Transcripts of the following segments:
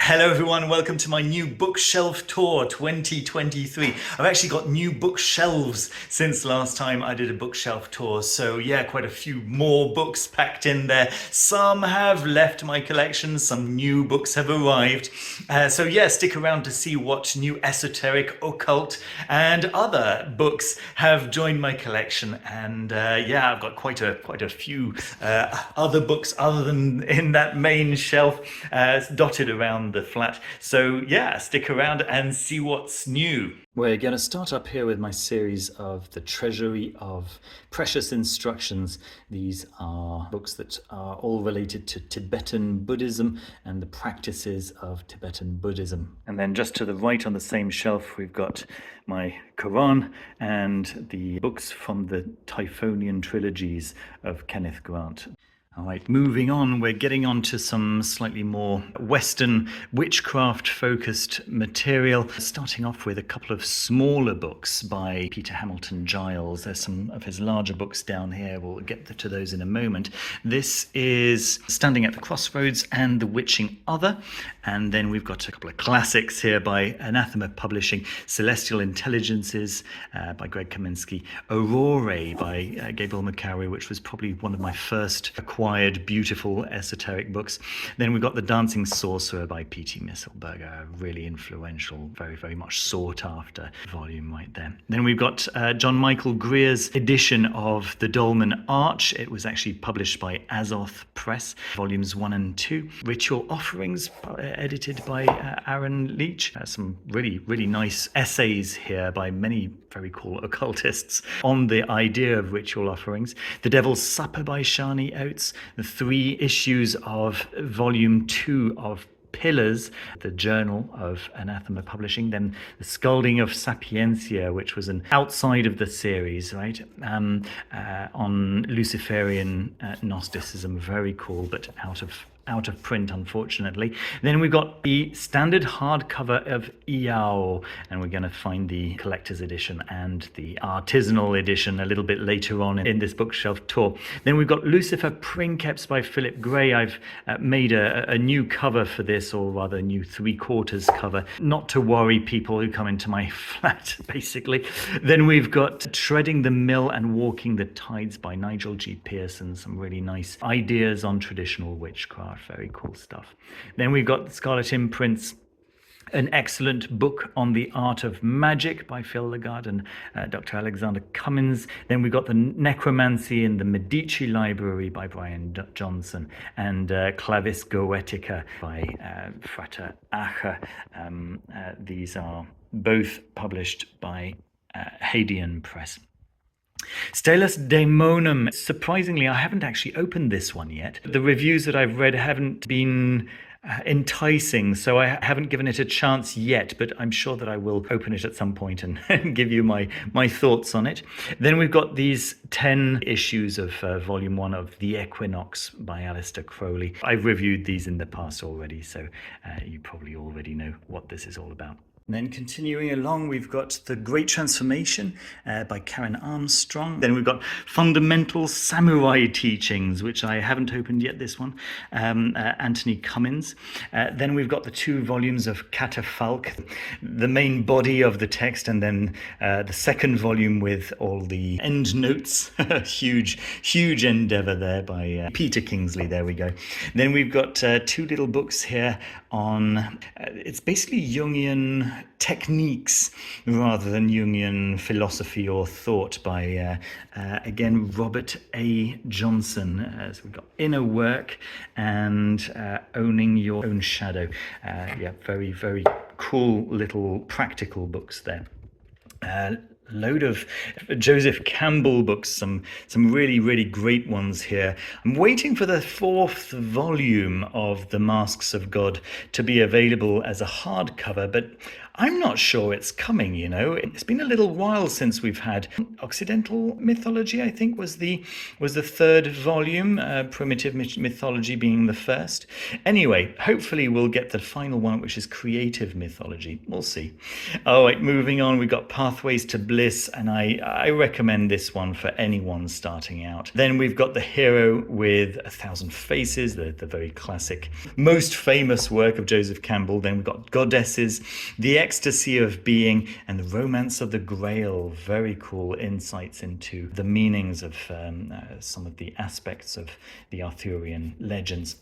Hello everyone, welcome to my new bookshelf tour 2023. I've actually got new bookshelves since last time I did a bookshelf tour, so yeah, quite a few more books packed in there. Some have left my collection, some new books have arrived. So yeah, stick around to see what new esoteric, occult and other books have joined my collection. And yeah, I've got quite a few other books other than in that main shelf dotted around the flat. So yeah, stick around and see what's new. We're going to start up here with my series of The Treasury of Precious Instructions. These are books that are all related to Tibetan Buddhism and the practices of Tibetan Buddhism. And then just to the right on the same shelf, we've got my Quran and the books from the Typhonian trilogies of Kenneth Grant. All right, moving on, we're getting on to some slightly more Western witchcraft-focused material, starting off with a couple of smaller books by Peter Hamilton Giles. There's some of his larger books down here. We'll get to those in a moment. This is Standing at the Crossroads and The Witching Other. And then we've got a couple of classics here by Anathema Publishing, Celestial Intelligences by Greg Kaminsky, Aurora by Gabriel McCarry, which was probably one of my first acquired beautiful esoteric books. Then we've got The Dancing Sorcerer by P.T. Misselberger, a really influential, very much sought after volume right there. Then we've got John Michael Greer's edition of The Dolmen Arch. It was actually published by Azoth Press, volumes 1 and 2. Ritual Offerings, edited by Aaron Leach. Some really nice essays here by many very cool occultists on the idea of ritual offerings. The Devil's Supper by Shani Oates. The 3 issues of volume 2 of Pillars, the journal of Anathema Publishing. Then The Scalding of Sapiencia, which was an outside of the series, right? On Luciferian Gnosticism. Very cool, but out of print, unfortunately. Then we've got the standard hardcover of Iao, and we're going to find the collector's edition and the artisanal edition a little bit later on in this bookshelf tour. Then we've got Lucifer Princeps by Philip Gray. I've made a new cover for this, or rather a new 3/4 cover, not to worry people who come into my flat, basically. Then we've got Treading the Mill and Walking the Tides by Nigel G. Pearson. Some really nice ideas on traditional witchcraft. Very cool stuff. Then we've got Scarlet Imprints, an excellent book on the art of magic by Phil Lagarde and Dr. Alexander Cummins. Then we've got the Necromancy in the Medici Library by Brian Johnson, and Clavis Goetica by Frater Acher. These are both published by Hadean Press. Stelus Daemonum. Surprisingly, I haven't actually opened this one yet. The reviews that I've read haven't been enticing, so I haven't given it a chance yet, but I'm sure that I will open it at some point and give you my thoughts on it. Then we've got these 10 issues of volume 1 of The Equinox by Alistair Crowley. I've reviewed these in the past already, so you probably already know what this is all about. And then continuing along, we've got The Great Transformation by Karen Armstrong. Then we've got Fundamental Samurai Teachings, which I haven't opened yet, this one, Anthony Cummins. Then we've got the 2 volumes of Catafalque, the main body of the text, and then the second volume with all the end notes. huge endeavor there by Peter Kingsley. There we go. Then we've got 2 little books here on, it's basically Jungian techniques rather than Jungian philosophy or thought by, again, Robert A. Johnson. So we've got Inner Work and Owning Your Own Shadow. Yeah, very cool little practical books there. Load of Joseph Campbell books, some really great ones here. I'm waiting for the 4th volume of The Masks of God to be available as a hardcover, but I'm not sure it's coming, you know. It's been a little while since we've had Occidental Mythology, I think, was the 3rd volume, Primitive Mythology being the 1st. Anyway, hopefully we'll get the final one, which is Creative Mythology. We'll see. All right, moving on, we've got Pathways to bliss, and I recommend this one for anyone starting out. Then we've got The Hero with 1,000 Faces, the very classic, most famous work of Joseph Campbell. Then we've got Goddesses, The Ecstasy of Being, and The Romance of the Grail. Very cool insights into the meanings of some of the aspects of the Arthurian legends.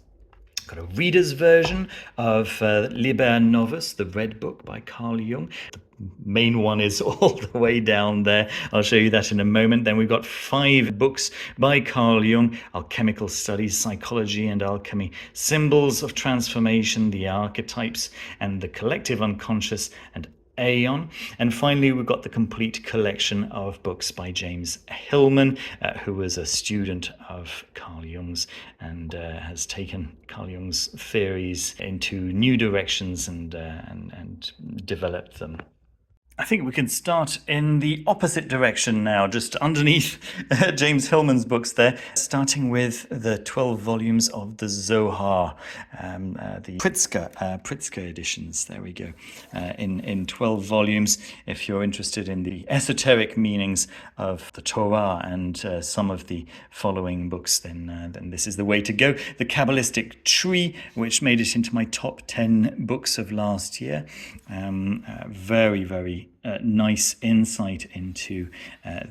Got a reader's version of Liber Novus, the Red Book by Carl Jung. The main one is all the way down there. I'll show you that in a moment. Then we've got 5 books by Carl Jung: Alchemical Studies, Psychology and Alchemy, Symbols of Transformation, The Archetypes and the Collective Unconscious, and Aeon. And finally, we've got the complete collection of books by James Hillman, who was a student of Carl Jung's and has taken Carl Jung's theories into new directions and developed them. I think we can start in the opposite direction now, just underneath James Hillman's books there, starting with the 12 volumes of the Zohar, the Pritzker editions. There we go, in 12 volumes. If you're interested in the esoteric meanings of the Torah and some of the following books, then this is the way to go. The Kabbalistic Tree, which made it into my top 10 books of last year. Very nice insight into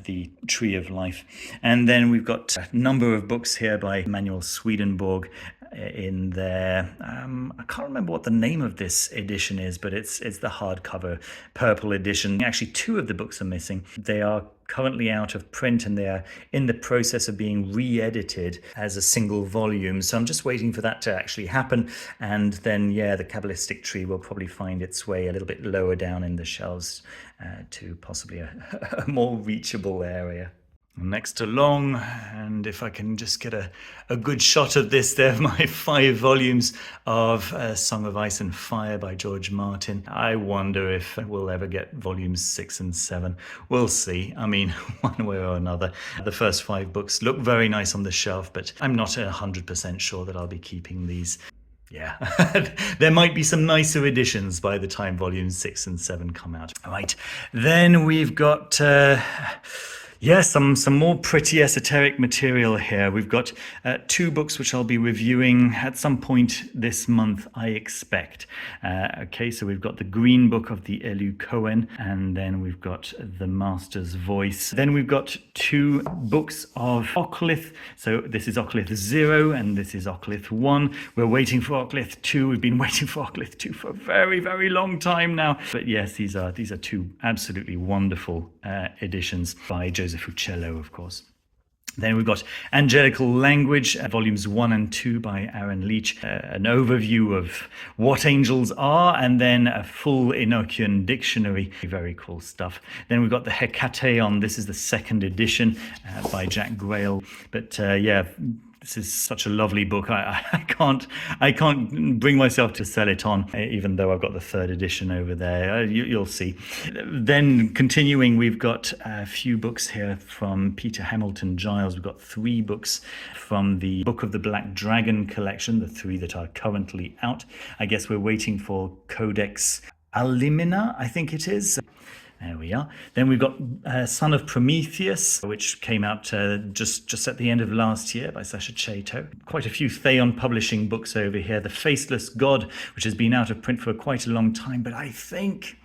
the Tree of Life. And then we've got a number of books here by Emanuel Swedenborg in there. I can't remember what the name of this edition is, but it's the hardcover purple edition. Actually, 2 of the books are missing. They are currently out of print and they are in the process of being re-edited as a single volume. So I'm just waiting for that to actually happen. And then, yeah, the Kabbalistic Tree will probably find its way a little bit lower down in the shelves to possibly a more reachable area. Next along, and if I can just get a good shot of this, there are my 5 volumes of Song of Ice and Fire by George Martin. I wonder if we'll ever get volumes 6 and 7. We'll see. I mean, one way or another. The first 5 books look very nice on the shelf, but I'm not 100% sure that I'll be keeping these. Yeah, there might be some nicer editions by the time volumes 6 and 7 come out. All right, then we've got... some more pretty esoteric material here. We've got 2 books which I'll be reviewing at some point this month, I expect. Okay, so we've got the Green Book of the Elu Cohen, and then we've got The Master's Voice. Then we've got 2 books of Oclith. So this is Oclith 0 and this is Oclith 1. We're waiting for Oclith 2. We've been waiting for Oclith 2 for a very long time now. But yes, these are 2 absolutely wonderful editions by Joseph Uccello, of course. Then we've got Angelical Language, volumes 1 and 2 by Aaron Leach, an overview of what angels are, and then a full Enochian dictionary. Very cool stuff. Then we've got the Hekateon. This is the 2nd edition by Jack Grail. But this is such a lovely book. I can't bring myself to sell it on, even though I've got the 3rd edition over there. You'll see. Then continuing, we've got a few books here from Peter Hamilton Giles. We've got 3 books from the Book of the Black Dragon collection, the 3 that are currently out. I guess we're waiting for Codex Alimina, I think it is. There we are. Then we've got Son of Prometheus, which came out just at the end of last year by Sasha Chaito. Quite a few Theon Publishing books over here. The Faceless God, which has been out of print for quite a long time, but I think...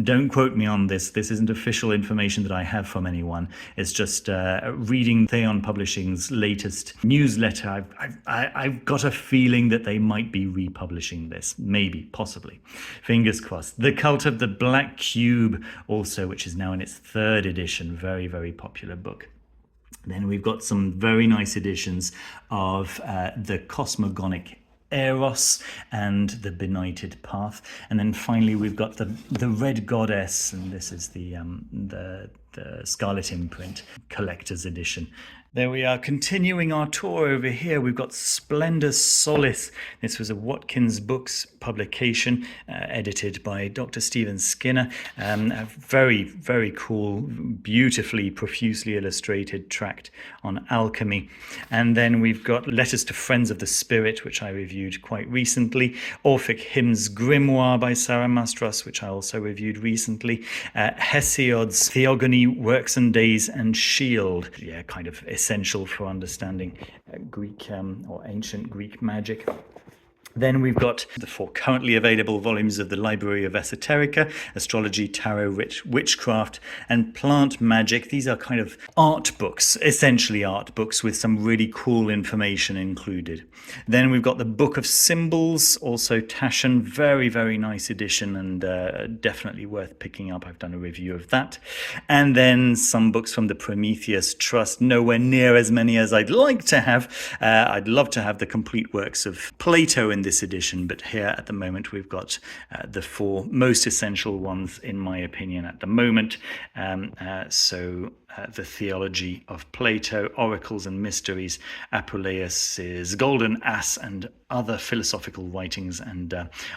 Don't quote me on this. This isn't official information that I have from anyone. It's just reading Theon Publishing's latest newsletter. I've got a feeling that they might be republishing this. Maybe, possibly. Fingers crossed. The Cult of the Black Cube also, which is now in its 3rd edition. Very popular book. Then we've got some very nice editions of the Cosmogonic Eros and the Benighted Path. And then finally we've got the Red Goddess, and this is the the Scarlet imprint collector's edition. There we are, continuing our tour over here. We've got Splendor Solace. This was a Watkins Books publication, edited by Dr. Stephen Skinner. A very, very cool, beautifully, profusely illustrated tract on alchemy. And then we've got Letters to Friends of the Spirit, which I reviewed quite recently. Orphic Hymns Grimoire by Sarah Mastras, which I also reviewed recently. Hesiod's Theogony, Works and Days, and Shield. Yeah, kind of essential for understanding Greek or ancient Greek magic. Then we've got the 4 currently available volumes of the Library of Esoterica, Astrology, Tarot, Witchcraft, and Plant Magic. These are kind of art books, essentially art books with some really cool information included. Then we've got the Book of Symbols, also Taschen, very, very nice edition and definitely worth picking up. I've done a review of that. And then some books from the Prometheus Trust, nowhere near as many as I'd like to have. I'd love to have the complete works of Plato in this edition, but here at the moment we've got the 4 most essential ones in my opinion at the moment. The Theology of Plato, Oracles and Mysteries, Apuleius's Golden Ass and other philosophical writings, and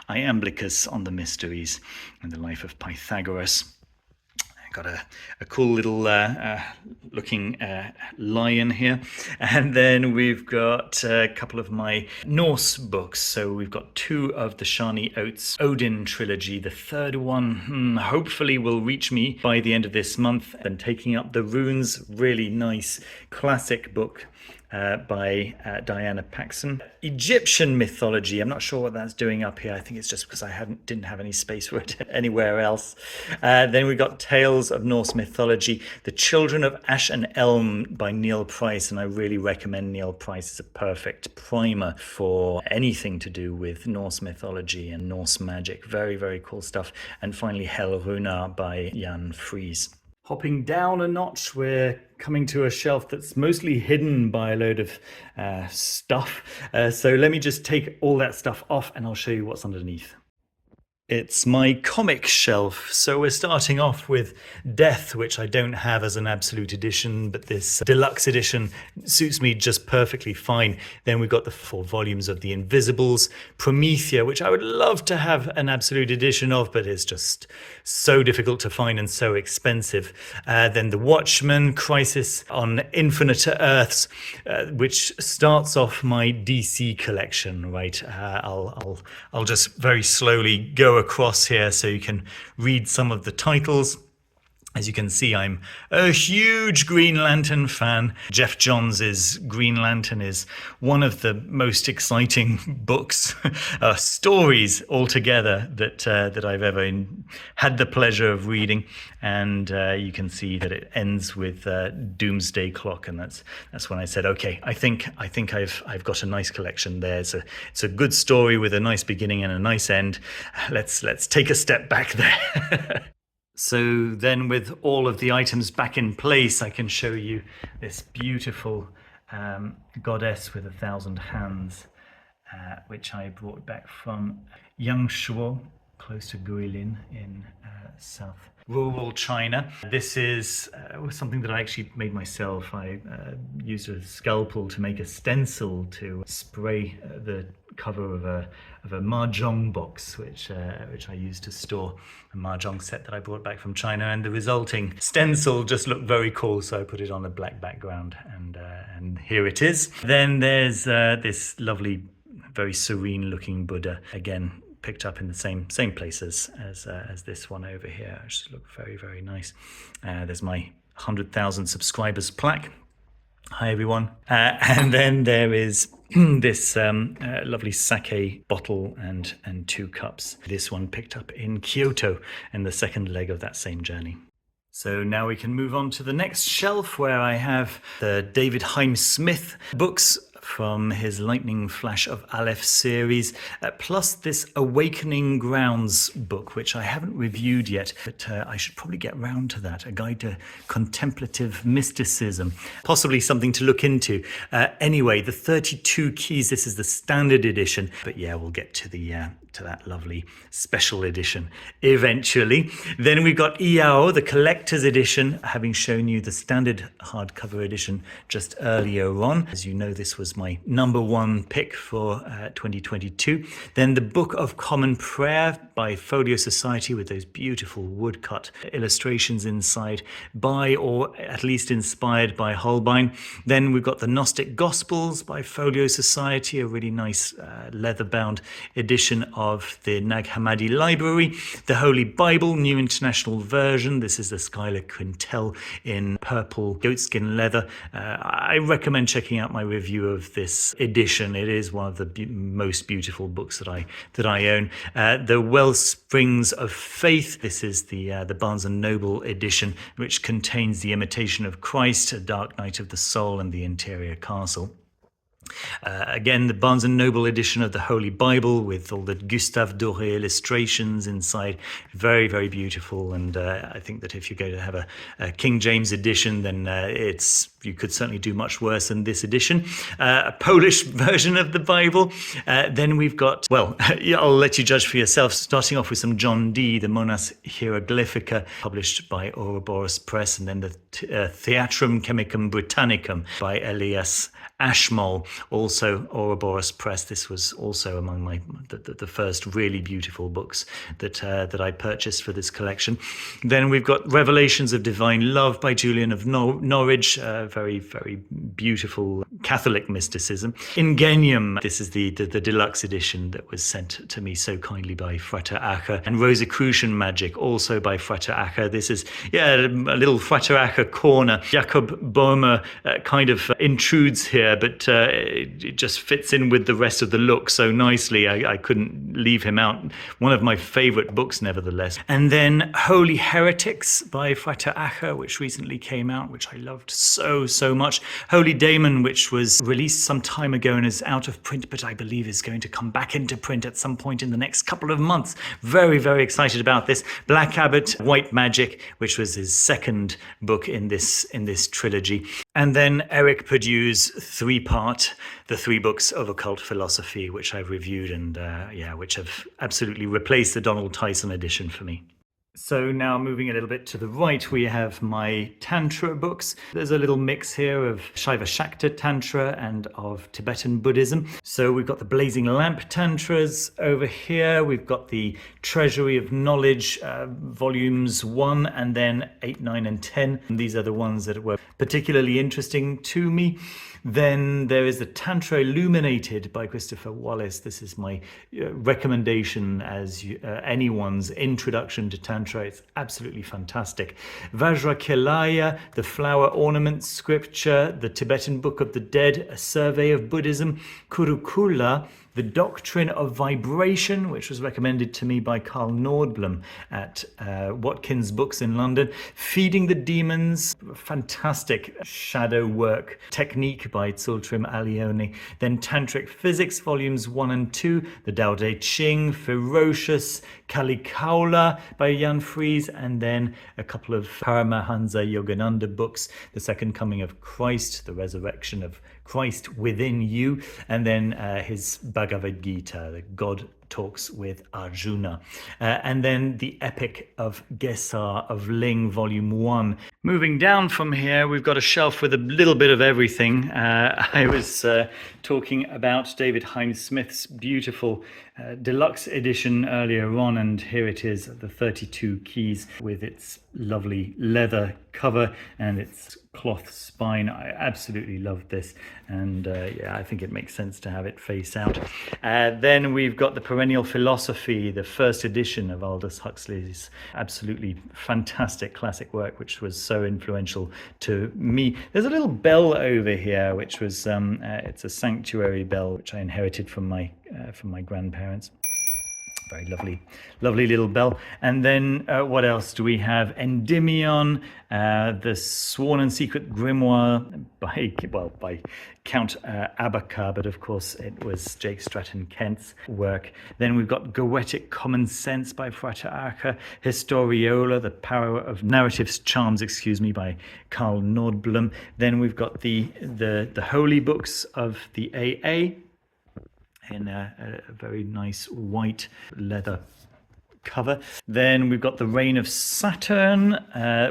Iamblichus on the Mysteries and the life of Pythagoras. Got a cool little looking lion here. And then we've got a couple of my Norse books. So we've got 2 of the Shani Oates Odin trilogy. The third one hopefully will reach me by the end of this month. And Taking Up the Runes, really nice classic book by Diana Paxson. Egyptian mythology, I'm not sure what that's doing up here. I think it's just because I didn't have any space for it anywhere else. Then we got Tales of Norse Mythology, The Children of Ash and Elm by Neil Price, and I really recommend Neil Price. It's a perfect primer for anything to do with Norse mythology and Norse magic. Very, very cool stuff. And finally, Hel Runar by Jan Fries. Hopping down a notch, we're coming to a shelf that's mostly hidden by a load of stuff. So let me just take all that stuff off and I'll show you what's underneath. It's my comic shelf. So we're starting off with Death, which I don't have as an absolute edition, but this deluxe edition suits me just perfectly fine. Then we've got the 4 volumes of The Invisibles, Promethea, which I would love to have an absolute edition of, but it's just so difficult to find and so expensive. Then The Watchmen, Crisis on Infinite Earths, which starts off my DC collection, right? I'll just very slowly go across here so you can read some of the titles. As you can see, I'm a huge Green Lantern fan. Jeff Johns' Green Lantern is one of the most exciting books, stories altogether that I've ever had the pleasure of reading. And you can see that it ends with Doomsday Clock, and that's when I said, okay, I think I've got a nice collection there. It's a good story with a nice beginning and a nice end. Let's take a step back there. So then with all of the items back in place, I can show you this beautiful goddess with 1,000 hands, which I brought back from Yangshuo, close to Guilin in south rural China. This is something that I actually made myself. I used a scalpel to make a stencil to spray the cover of a mahjong box, which I used to store a mahjong set that I brought back from China, and the resulting stencil just looked very cool, so I put it on a black background, and here it is. Then there's this lovely, very serene looking Buddha, again picked up in the same places as this one over here, which look very, very nice. There's my 100,000 subscribers plaque. Hi everyone. And then there is this lovely sake bottle and 2 cups. This one picked up in Kyoto in the second leg of that same journey. So now we can move on to the next shelf, where I have the David Hymes Smith books from his Lightning Flash of Aleph series, plus this Awakening Grounds book, which I haven't reviewed yet, but I should probably get round to that. A Guide to Contemplative Mysticism, possibly something to look into. Anyway, the 32 keys, this is the standard edition, but yeah, we'll get to that lovely special edition eventually. Then we've got Iao, the collector's edition, having shown you the standard hardcover edition just earlier on. As you know, this was my number one pick for 2022. Then the Book of Common Prayer by Folio Society, with those beautiful woodcut illustrations inside, by, or at least inspired by, Holbein. Then we've got the Gnostic Gospels by Folio Society, a really nice leather-bound edition of the Nag Hammadi Library. The Holy Bible, New International Version. This is the Schuyler Quintel in purple goatskin leather. I recommend checking out my review of this edition. It is one of the most beautiful books that I own. The Wellsprings of Faith. This is the Barnes & Noble edition, which contains The Imitation of Christ, A Dark Night of the Soul, and The Interior Castle. Again, the Barnes & Noble edition of the Holy Bible with all the Gustave Doré illustrations inside. Very, very beautiful. And I think that if you're going to have a King James edition, then you could certainly do much worse than this edition. A Polish version of the Bible. Then we've got, well, I'll let you judge for yourself, starting off with some John Dee, the Monas Hieroglyphica, published by Ouroboros Press, and then the Theatrum Chemicum Britannicum by Elias Ashmole, also Ouroboros Press. This was also among the first really beautiful books that I purchased for this collection. Then we've got Revelations of Divine Love by Julian of Norwich, very, very beautiful Catholic mysticism. Ingenium, this is the deluxe edition that was sent to me so kindly by Frater Acher. And Rosicrucian Magic, also by Frater Acher. This is, a little Frater Acher corner. Jakob Boehmer kind of intrudes here, but it just fits in with the rest of the look so nicely. I couldn't leave him out. One of my favorite books, nevertheless. And then Holy Heretics by Frater Acher, which recently came out, which I loved so much. Holy Daemon, which was released some time ago and is out of print, but I believe is going to come back into print at some point in the next couple of months. Very, very excited about this. Black Abbot, White Magic, which was his second book in this trilogy. And then Eric Perdue's three-part, the 3 books of occult philosophy, which I've reviewed and which have absolutely replaced the Donald Tyson edition for me. So now moving a little bit to the right, we have my Tantra books. There's a little mix here of Shaiva Shakta Tantra and of Tibetan Buddhism. So we've got the Blazing Lamp Tantras over here. We've got the Treasury of Knowledge, volumes 1 and then 8, 9 and 10. And these are the ones that were particularly interesting to me. Then there is the Tantra Illuminated by Christopher Wallace. This is my recommendation as anyone's introduction to Tantra. It's absolutely fantastic. Vajrakelaya, the Flower Ornament Scripture, the Tibetan Book of the Dead, A Survey of Buddhism, Kurukula, The Doctrine of Vibration, which was recommended to me by Carl Nordblom at Watkins Books in London. Feeding the Demons, fantastic shadow work technique by Tsultrim Alioni. Then Tantric Physics, volumes 1 and 2. The Tao Te Ching, Ferocious, Kali Kaula by Jan Fries. And then a couple of Paramahansa Yogananda books. The Second Coming of Christ, The Resurrection of Christ Within You. And then his Bhagavad Gita, the God Talks with Arjuna. And then the Epic of Gesar of Ling, Volume 1. Moving down from here, we've got a shelf with a little bit of everything. I was talking about David Hynes Smith's beautiful deluxe edition earlier on, and here it is, the 32 keys with its lovely leather cover and its cloth spine. I absolutely loved this, and I think it makes sense to have it face out. Then we've got the Perennial Philosophy, the first edition of Aldous Huxley's absolutely fantastic classic work, which was so influential to me. There's a little bell over here, which was it's a sanctuary bell, which I inherited from my grandparents. Very lovely, lovely little bell. And then what else do we have? Endymion, the Sworn and Secret Grimoire by Count Abaca, but of course it was Jake Stratton Kent's work. Then we've got Goetic Common Sense by Frater Acher, Historiola, The Power of Narrative's Charms, by Carl Nordblom. Then we've got the Holy Books of the AA, in a very nice white leather cover. Then we've got The Reign of Saturn,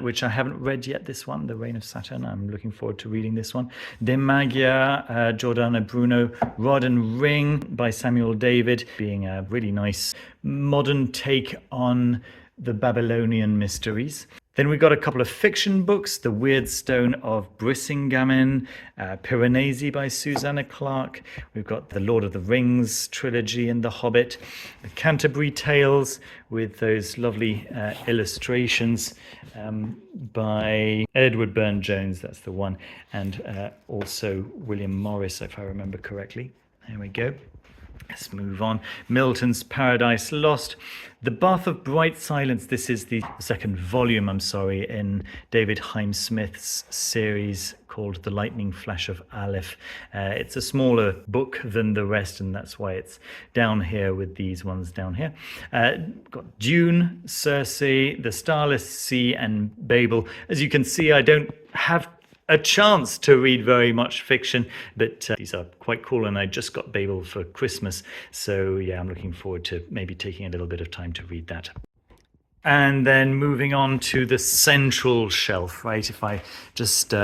which I haven't read yet, this one, The Reign of Saturn. I'm looking forward to reading this one. De Magia, Giordana Bruno, Rod and Ring by Samuel David, being a really nice modern take on the Babylonian mysteries. Then we've got a couple of fiction books, The Weird Stone of Brisingamen, Piranesi by Susanna Clarke. We've got the Lord of the Rings trilogy and The Hobbit, the Canterbury Tales with those lovely illustrations by Edward Burne-Jones, that's the one, and also William Morris, if I remember correctly. There we go. Let's move on. Milton's Paradise Lost. The Bath of Bright Silence. This is the second volume, in David Heim-Smith's series called The Lightning Flash of Aleph. It's a smaller book than the rest, and that's why it's down here with these ones down here. Got Dune, Circe, The Starless Sea, and Babel. As you can see, I don't have a chance to read very much fiction, but these are quite cool, and I just got Babel for Christmas, so yeah, I'm looking forward to maybe taking a little bit of time to read that. And then moving on to the central shelf, right? If I just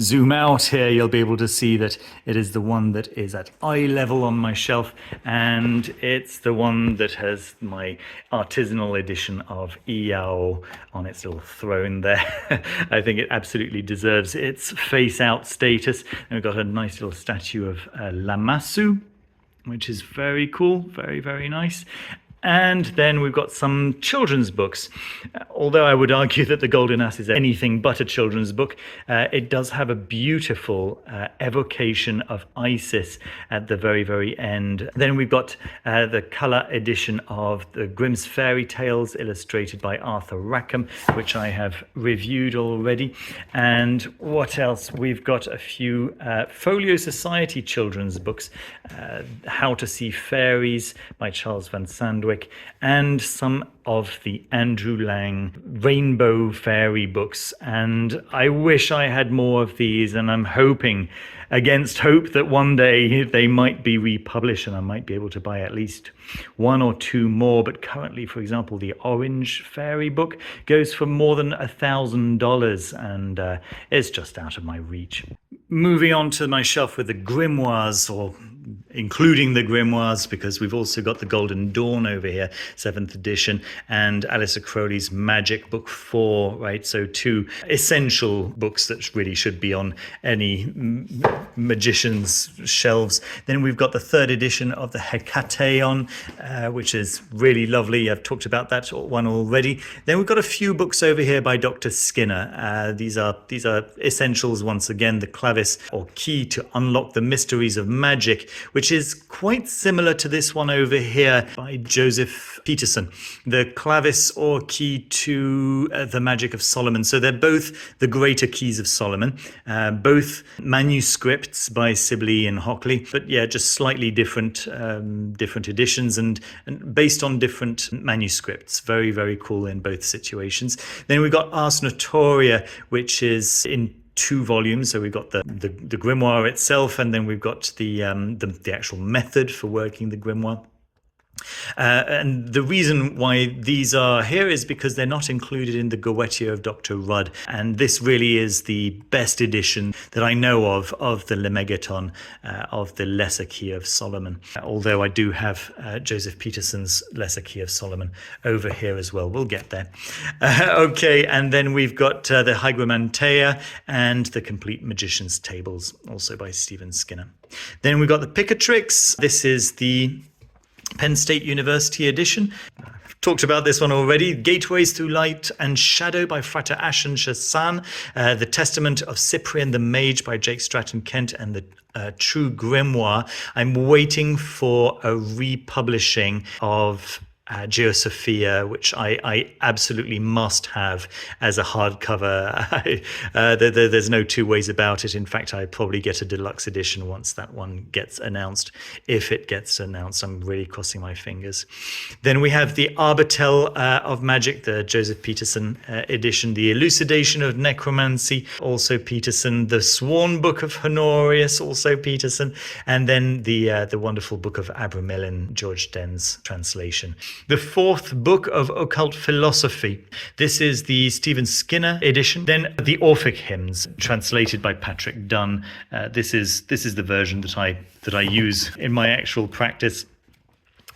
zoom out here, you'll be able to see that it is the one that is at eye level on my shelf, and it's the one that has my artisanal edition of Iao on its little throne there. I think it absolutely deserves its face-out status. And we've got a nice little statue of Lamassu, which is very cool, very, very nice. And then we've got some children's books. Although I would argue that The Golden Ass is anything but a children's book, it does have a beautiful evocation of Isis at the very, very end. Then we've got the colour edition of the Grimm's Fairy Tales, illustrated by Arthur Rackham, which I have reviewed already. And what else? We've got a few Folio Society children's books, How to See Fairies by Charles Van Sandwyck, and some of the Andrew Lang Rainbow Fairy books. And I wish I had more of these, and I'm hoping against hope that one day they might be republished and I might be able to buy at least one or two more. But currently, for example, the Orange Fairy book goes for more than $1,000, and it's just out of my reach. Moving on to my shelf with the grimoires, or including the grimoires, because we've also got the Golden Dawn over here, 7th edition, and Aleister Crowley's Magic Book 4, right? So two essential books that really should be on any magician's shelves. Then we've got the 3rd edition of the Hekateon, which is really lovely. I've talked about that one already. Then we've got a few books over here by Dr. Skinner. These are essentials once again, the Clavis, or Key to Unlock the Mysteries of Magic, which is quite similar to this one over here by Joseph Peterson, the Clavis, or Key to the Magic of Solomon. So they're both the Greater Keys of Solomon, both manuscripts by Sibley and Hockley, but yeah, just slightly different editions and based on different manuscripts. Very, very cool in both situations. Then we've got Ars Notoria, which is in 2 volumes. So we've got the grimoire itself, and then we've got the actual method for working the grimoire. And the reason why these are here is because they're not included in the Goetia of Dr. Rudd, and this really is the best edition that I know of the Lemegeton of the Lesser Key of Solomon, although I do have Joseph Peterson's Lesser Key of Solomon over here as well. We'll get there. Okay, and then we've got the Hygromanteia and the Complete Magician's Tables, also by Stephen Skinner. Then we've got the Picatrix. This is the Penn State University edition. Talked about this one already. Gateways Through Light and Shadow by Frater Ashen Chassan. The Testament of Cyprian the Mage by Jake Stratton Kent, and the True Grimoire. I'm waiting for a republishing of Geosophia, which I absolutely must have as a hardcover. There's no two ways about it. In fact, I probably get a deluxe edition once that one gets announced, if it gets announced. I'm really crossing my fingers. Then we have the Arbitel of Magic, the Joseph Peterson edition, the Elucidation of Necromancy, also Peterson, the Sworn Book of Honorius, also Peterson, and then the wonderful Book of Abramelin, George Denn's translation. The fourth book of occult philosophy. This is the Stephen Skinner edition. Then the Orphic Hymns, translated by Patrick Dunn. This is the version that I use in my actual practice.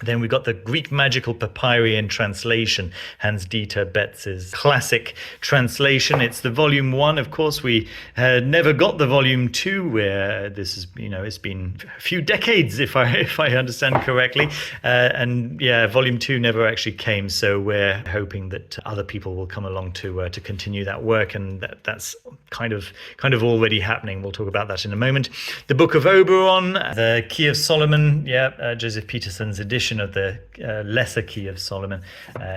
Then we got the Greek Magical Papyrian translation, Hans-Dieter Betz's classic translation. It's the volume 1. Of course, we never got the volume 2, where this is, it's been a few decades, if I understand correctly. And yeah, volume 2 never actually came. So we're hoping that other people will come along to continue that work, and that's kind of already happening. We'll talk about that in a moment. The Book of Oberon, the Key of Solomon, Joseph Peterson's edition of the Lesser Key of Solomon,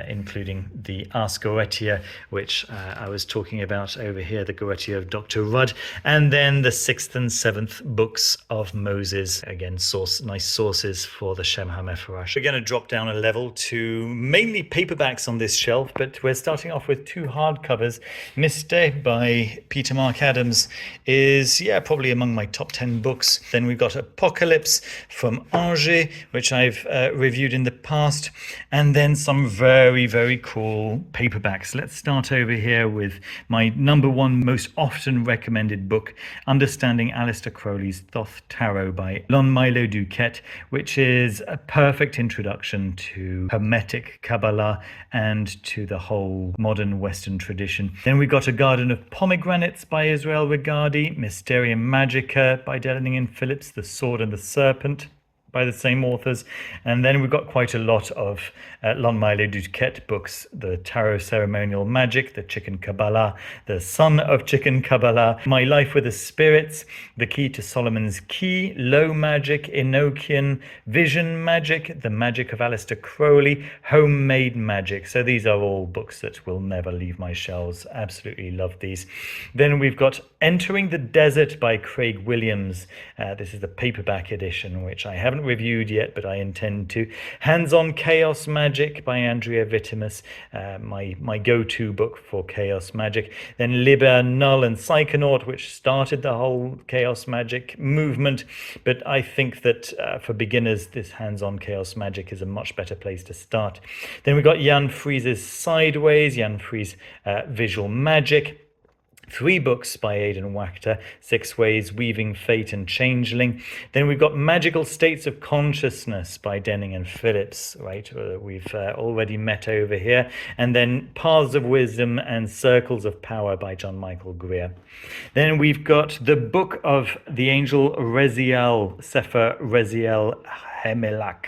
including the Ars Goetia, which I was talking about over here, the Goetia of Dr. Rudd, and then the 6th and 7th books of Moses. Again, nice sources for the Shem HaMephorash. We're going to drop down a level to mainly paperbacks on this shelf, but we're starting off with 2 hardcovers. Mystère by Peter Mark Adams is, probably among my top 10 books. Then we've got Apocalypse from Angers, which I've reviewed in the past, and then some very, very cool paperbacks. Let's start over here with my number 1 most often recommended book, Understanding Aleister Crowley's Thoth Tarot by Lon Milo Duquette, which is a perfect introduction to Hermetic Kabbalah and to the whole modern Western tradition. Then we got A Garden of Pomegranates by Israel Regardie, Mysterium Magica by Delany and Phillips, The Sword and the Serpent by the same authors. And then we've got quite a lot of Lon Milo Duquette books: the Tarot Ceremonial Magic, the Chicken Kabbalah, the Son of Chicken Kabbalah, My Life with the Spirits, The Key to Solomon's Key, Low Magic, Enochian, Vision Magic, The Magic of Aleister Crowley, Homemade Magic. So these are all books that will never leave my shelves. Absolutely love these. Then we've got Entering the Desert by Craig Williams. This is the paperback edition, which I haven't reviewed yet, but I intend to. Hands-on Chaos Magic by Andrea Vitimus, my go-to book for Chaos Magic. Then Liber, Null, and Psychonaut, which started the whole Chaos Magic movement. But I think that for beginners, this Hands-on Chaos Magic is a much better place to start. Then we've got Jan Fries's Sideways, Jan Fries Visual Magic. 3 books by Aidan Wachter, 6 Ways, Weaving Fate and Changeling. Then we've got Magical States of Consciousness by Denning and Phillips, right? We've already met over here. And then Paths of Wisdom and Circles of Power by John Michael Greer. Then we've got the Book of the Angel Reziel, Sefer Reziel Hemelach,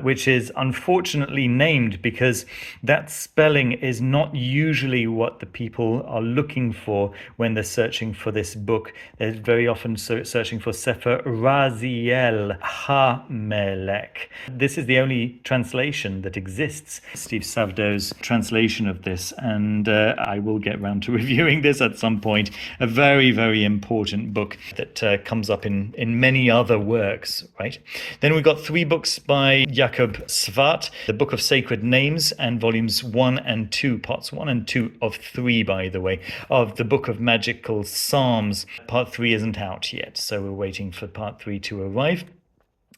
which is unfortunately named because that spelling is not usually what the people are looking for when they're searching for this book. They're very often searching for Sefer Raziel HaMelech. This is the only translation that exists, Steve Savdo's translation of this, and I will get round to reviewing this at some point. A very, very important book that comes up in many other works, right? Then we've got 3 books by Jakob Svart, the Book of Sacred Names, and volumes 1 and 2, parts 1 and 2 of 3, by the way, of the Book of Magical Psalms. Part 3 isn't out yet, so we're waiting for part 3 to arrive.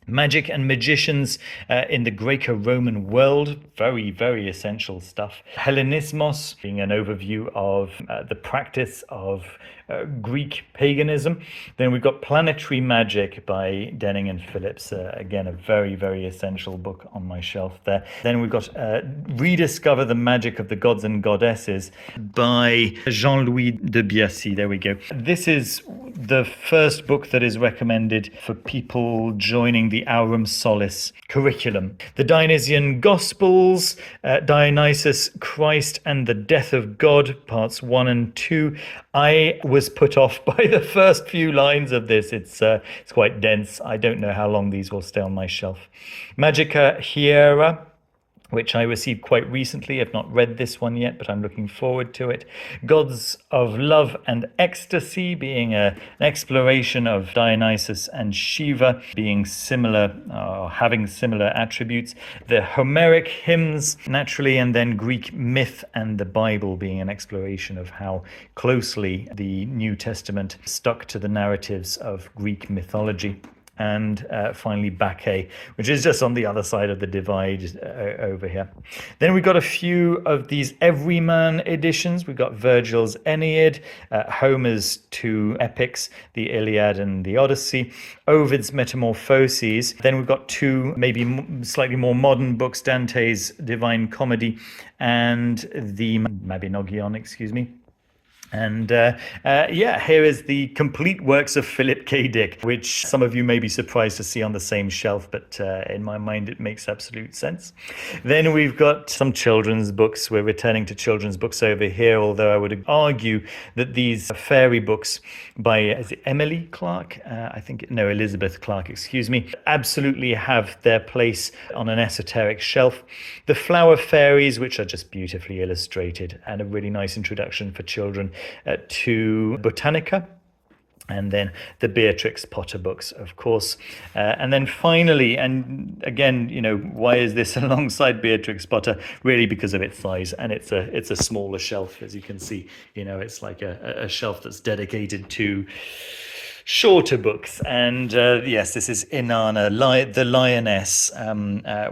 Magic and Magicians in the Greco-Roman World, very, very essential stuff. Hellenismos, being an overview of the practice of Greek paganism. Then we've got Planetary Magic by Denning and Phillips. Again, a very, very essential book on my shelf there. Then we've got Rediscover the Magic of the Gods and Goddesses by Jean-Louis de Biassy. There we go. This is the first book that is recommended for people joining the Aurum Solis curriculum. The Dionysian Gospels, Dionysus, Christ and the Death of God, parts 1 and 2. I was put off by the first few lines of this. It's quite dense. I don't know how long these will stay on my shelf. Magica Hiera, which I received quite recently. I've not read this one yet, but I'm looking forward to it. Gods of Love and Ecstasy, being an exploration of Dionysus and Shiva, being similar, having similar attributes. The Homeric hymns, naturally, and then Greek myth and the Bible, being an exploration of how closely the New Testament stuck to the narratives of Greek mythology. And finally Bacchae, which is just on the other side of the divide over here. Then we've got a few of these Everyman editions. We've got Virgil's Aeneid, Homer's two epics, the Iliad and the Odyssey, Ovid's Metamorphoses. Then we've got two maybe slightly more modern books, Dante's Divine Comedy and the Mabinogion, And here is the complete works of Philip K. Dick, which some of you may be surprised to see on the same shelf, but in my mind it makes absolute sense. Then we've got some children's books. We're returning to children's books over here, although I would argue that these fairy books by, is it Emily Clark? Elizabeth Clark, absolutely have their place on an esoteric shelf. The Flower Fairies, which are just beautifully illustrated and a really nice introduction for children to Botanica, and then the Beatrix Potter books, of course. And then finally, and again, why is this alongside Beatrix Potter? Really because of its size, and it's a smaller shelf, as you can see. It's like a shelf that's dedicated to shorter books. And yes, this is Inanna, the Lioness,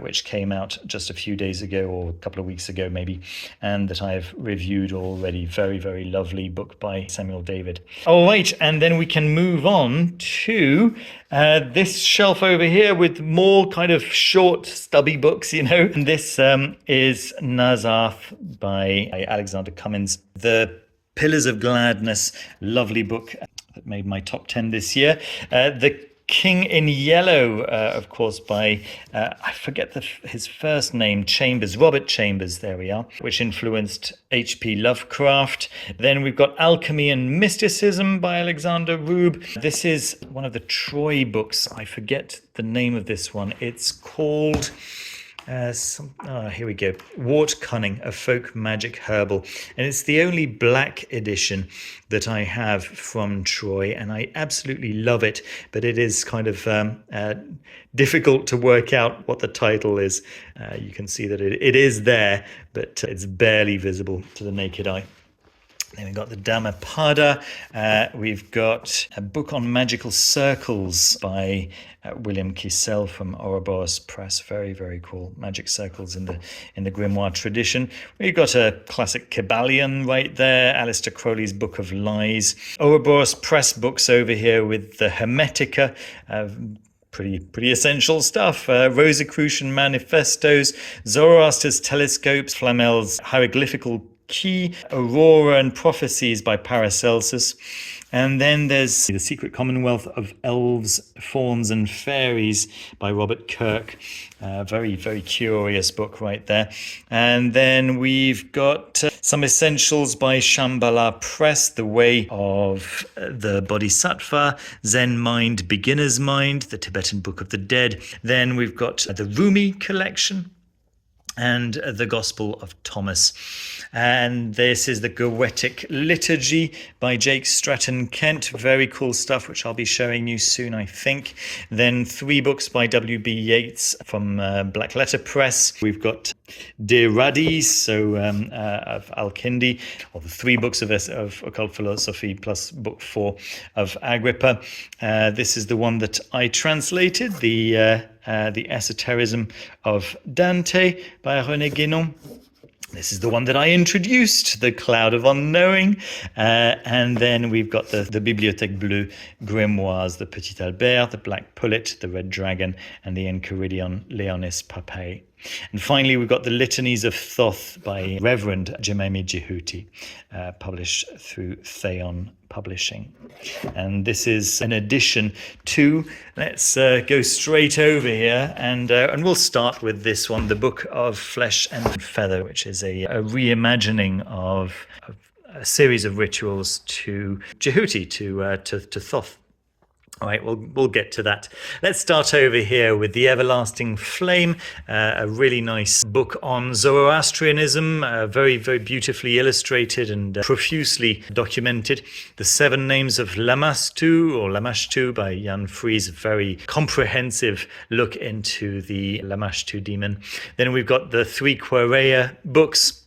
which came out just a few days ago, or a couple of weeks ago maybe, and that I've reviewed already. Very, very lovely book by Samuel David. All right, and then we can move on to this shelf over here with more kind of short, stubby books, And this is Nazarth by Alexander Cummins. The Pillars of Gladness, lovely book that made my top 10 this year. The King in Yellow, of course, by, I forget his first name, Robert Chambers, there we are, which influenced H.P. Lovecraft. Then we've got Alchemy and Mysticism by Alexander Rube. This is one of the Troy books. I forget the name of this one. It's called... here we go. Wart Cunning, a folk magic herbal. And it's the only black edition that I have from Troy, and I absolutely love it. But it is kind of difficult to work out what the title is. You can see that it is there, but it's barely visible to the naked eye. Then we've got the Dhammapada. We've got a book on magical circles by William Kissell from Ouroboros Press. Very, very cool. Magic circles in the grimoire tradition. We've got a classic Kybalion right there. Aleister Crowley's Book of Lies. Ouroboros Press books over here with the Hermetica. Pretty essential stuff. Rosicrucian Manifestos, Zoroaster's Telescopes, Flamel's Hieroglyphical Key, Aurora and Prophecies by Paracelsus. And then there's The Secret Commonwealth of Elves, Fauns and Fairies by Robert Kirk. Very, very curious book right there. And then we've got some essentials by Shambhala Press, The Way of the Bodhisattva, Zen Mind, Beginner's Mind, the Tibetan Book of the Dead. Then we've got the Rumi collection and the Gospel of Thomas. And this is the Goetic Liturgy by Jake Stratton Kent. Very cool stuff, which I'll be showing you soon, I think. Then 3 books by W.B. Yeats from Black Letter Press. We've got De Radis, of Al-Kindi, or the 3 books of occult philosophy plus book 4 of Agrippa. This is the one that I translated, the Esotericism of Dante by René Guénon. This is the one that I introduced, The Cloud of Unknowing. And then we've got the Bibliothèque Bleue Grimoires, the Petit Albert, the Black Pullet, the Red Dragon, and the Enchiridion Leonis Papae. And finally, we've got the Litanies of Thoth by Reverend Jemimi Jehuti, published through Theon Publishing. And this is an addition to, let's go straight over here, and we'll start with this one, The Book of Flesh and Feather, which is a reimagining of a series of rituals to Jehuti, to Thoth. All right, we'll get to that. Let's start over here with The Everlasting Flame, a really nice book on Zoroastrianism, very, very beautifully illustrated and profusely documented. The Seven Names of Lamashtu by Jan Fries, very comprehensive look into the Lamashtu demon. Then we've got the Three Quareia books,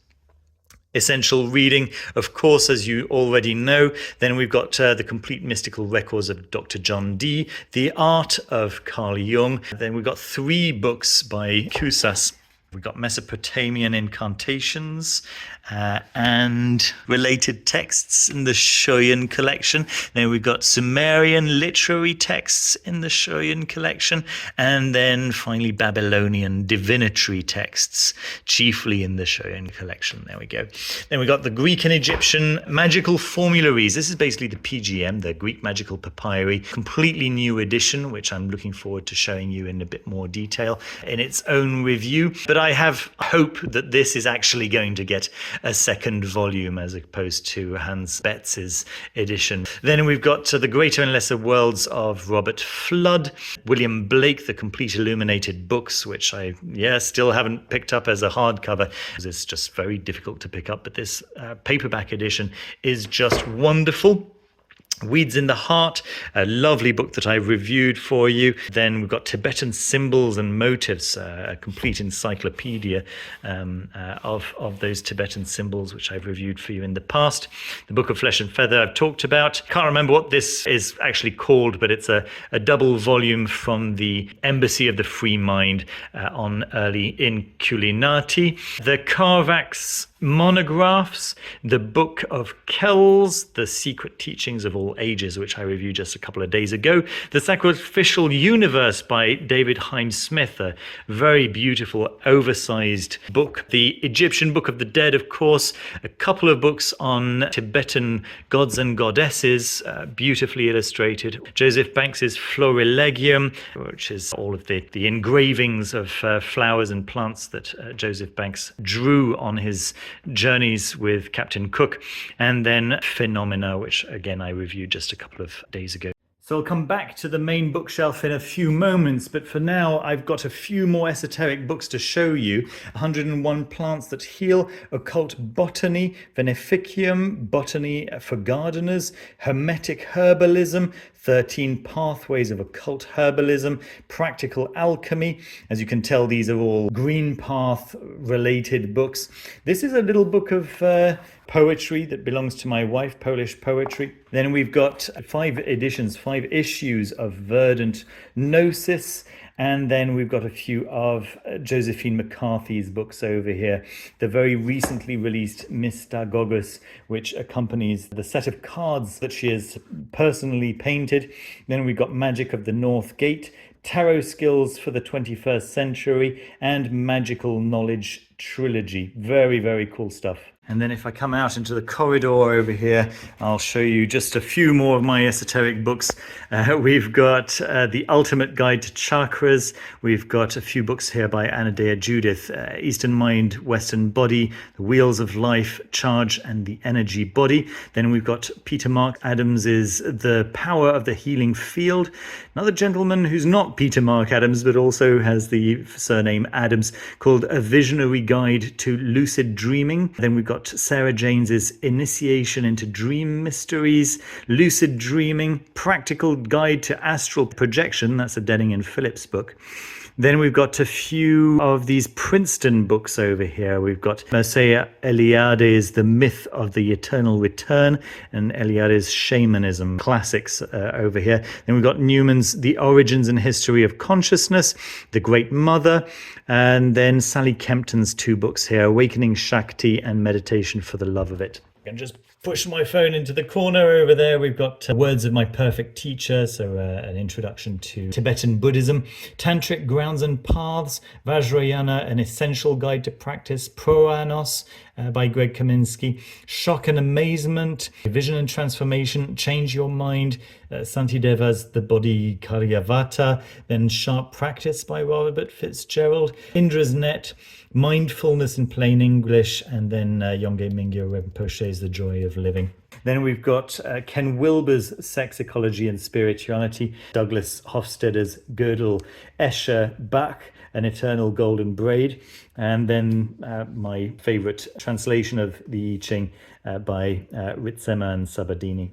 essential reading, of course, as you already know. Then we've got the complete mystical records of Dr. John Dee, The Art of Carl Jung. Then we've got 3 books by Cusas. We've got Mesopotamian incantations and related texts in the Shoyan collection. Then we've got Sumerian literary texts in the Shoyan collection. And then finally Babylonian divinatory texts, chiefly in the Shoyan collection. There we go. Then we've got the Greek and Egyptian magical formularies. This is basically the PGM, the Greek Magical Papyri, completely new edition, which I'm looking forward to showing you in a bit more detail in its own review. But I have hope that this is actually going to get a second volume as opposed to Hans Betz's edition. Then we've got The Greater and Lesser Worlds of Robert Flood, William Blake, The Complete Illuminated Books, which I still haven't picked up as a hardcover because it's just very difficult to pick up, but this paperback edition is just wonderful. Weeds in the Heart, a lovely book that I reviewed for you. Then we've got Tibetan Symbols and Motifs, a complete encyclopedia of those Tibetan symbols, which I've reviewed for you in the past. The Book of Flesh and Feather I've talked about. Can't remember what this is actually called, but it's a double volume from the Embassy of the Free Mind on early Inculinati. The Carvax monographs, the Book of Kells, The Secret Teachings of All Ages, which I reviewed just a couple of days ago. The Sacrificial Universe by David Hyde Smith, a very beautiful, oversized book. The Egyptian Book of the Dead, of course, a couple of books on Tibetan gods and goddesses, beautifully illustrated. Joseph Banks's Florilegium, which is all of the engravings of flowers and plants that Joseph Banks drew on his journeys with Captain Cook. And then Phenomena, which again I reviewed just a couple of days ago. So I'll come back to the main bookshelf in a few moments, but for now I've got a few more esoteric books to show you. 101 Plants That Heal, Occult Botany, Veneficium, Botany for Gardeners, Hermetic Herbalism, 13 Pathways of Occult Herbalism, Practical Alchemy. As you can tell, these are all Green Path related books. This is a little book of poetry that belongs to my wife, Polish poetry. Then we've got 5 issues of Verdant Gnosis. And then we've got a few of Josephine McCarthy's books over here. The very recently released Mystagogus, which accompanies the set of cards that she has personally painted. Then we've got Magic of the North Gate, Tarot Skills for the 21st Century, and Magical Knowledge Trilogy. Very, very cool stuff. And then if I come out into the corridor over here, I'll show you just a few more of my esoteric books. We've got The Ultimate Guide to Chakras. We've got a few books here by Anadea Judith, Eastern Mind, Western Body, The Wheels of Life, Charge and the Energy Body. Then we've got Peter Mark Adams's The Power of the Healing Field. Another gentleman who's not Peter Mark Adams, but also has the surname Adams, called A Visionary Guide to Lucid Dreaming. Then we've got Sarah Janes's Initiation into Dream Mysteries, Lucid Dreaming, Practical Guide to Astral Projection. That's a Denning and Phillips book. Then we've got a few of these Princeton books over here. We've got Mircea Eliade's The Myth of the Eternal Return and Eliade's Shamanism classics over here. Then we've got Newman's The Origins and History of Consciousness, The Great Mother, and then Sally Kempton's two books here, Awakening Shakti and Meditation for the Love of It. I can just push my phone into the corner over there. We've got Words of My Perfect Teacher, so an introduction to Tibetan Buddhism, Tantric Grounds and Paths, Vajrayana, An Essential Guide to Practice, Proanos by Greg Kaminsky, Shock and Amazement, Vision and Transformation, Change Your Mind, Santideva's The Body Karyavata, then Sharp Practice by Robert Fitzgerald, Indra's Net, Mindfulness in Plain English, and then Yongey Mingyo Rinpoche's The Joy of Living. Then we've got Ken Wilber's Sex, Ecology and Spirituality, Douglas Hofstadter's Gödel, Escher, Bach, An Eternal Golden Braid, and then my favorite translation of the I Ching by Ritzema and Sabadini.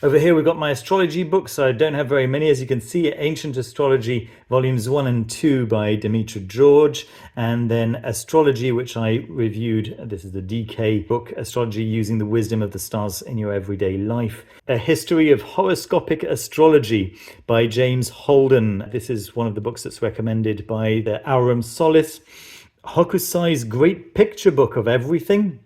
Over here we've got my astrology books. I don't have very many, as you can see. Ancient Astrology, volumes 1 and 2 by Dimitri George, and then Astrology, which I reviewed. This is the DK book, Astrology Using the Wisdom of the Stars in Your Everyday Life. A History of Horoscopic Astrology by James Holden. This is one of the books that's recommended by the Aurum Solis. Hokusai's Great Picture Book of Everything.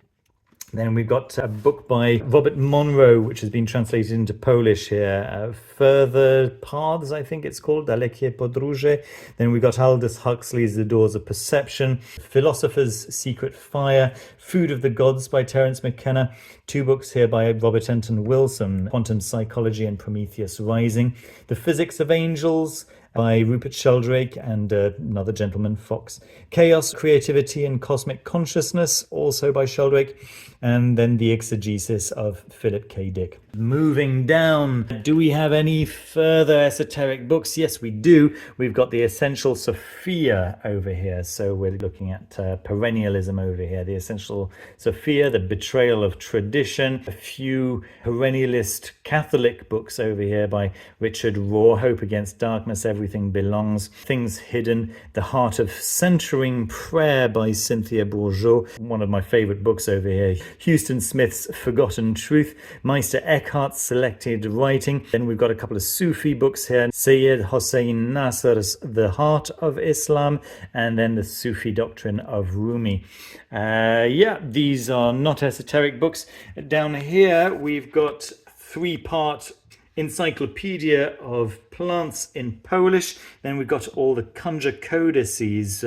Then we've got a book by Robert Monroe, which has been translated into Polish here. Further Paths, I think it's called, Dalekie Podróże. Then we've got Aldous Huxley's The Doors of Perception, Philosopher's Secret Fire, Food of the Gods by Terence McKenna. Two books here by Robert Anton Wilson, Quantum Psychology and Prometheus Rising. The Physics of Angels by Rupert Sheldrake and another gentleman, Fox. Chaos, Creativity and Cosmic Consciousness, also by Sheldrake. And then The Exegesis of Philip K. Dick. Moving down, do we have any further esoteric books? Yes, we do. We've got The Essential Sophia over here. So we're looking at perennialism over here. The Essential Sophia, The Betrayal of Tradition. A few perennialist Catholic books over here by Richard Rohr. Hope Against Darkness, Everything Belongs. Things Hidden, The Heart of Centering Prayer by Cynthia Bourgeot. One of my favorite books over here. Houston Smith's Forgotten Truth, Meister Eckhart's Selected Writing. Then we've got a couple of Sufi books here, Sayyid Hossein Nasr's The Heart of Islam, and then the Sufi Doctrine of Rumi. These are not esoteric books. Down here we've got 3-part Encyclopedia of Plants in Polish. Then we've got all the Kunja Codices,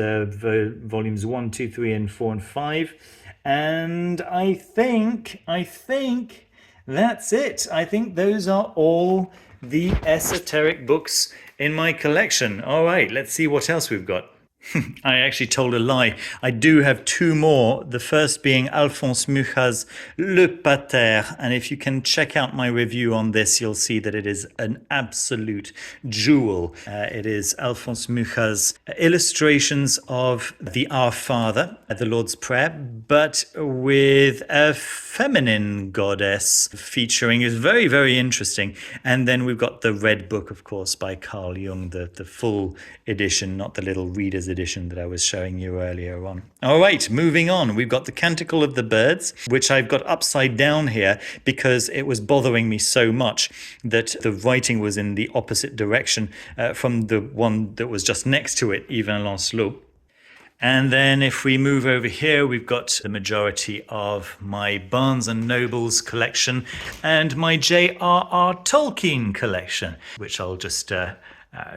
volumes 1, 2, 3, and 4, and 5. And I think that's it. I think those are all the esoteric books in my collection. All right, let's see what else we've got. I actually told a lie. I do have 2 more. The first being Alphonse Mucha's Le Pater. And if you can check out my review on this, you'll see that it is an absolute jewel. It is Alphonse Mucha's illustrations of the Our Father, the Lord's Prayer, but with a feminine goddess featuring. Is very, very interesting. And then we've got the Red Book, of course, by Carl Jung, the full edition, not the little reader's edition that I was showing you earlier on. All right, moving on. We've got the Canticle of the Birds, which I've got upside down here because it was bothering me so much that the writing was in the opposite direction from the one that was just next to it, Yvain Lancelot. And then if we move over here, we've got the majority of my Barnes & Noble's collection and my J.R.R. Tolkien collection, which I'll just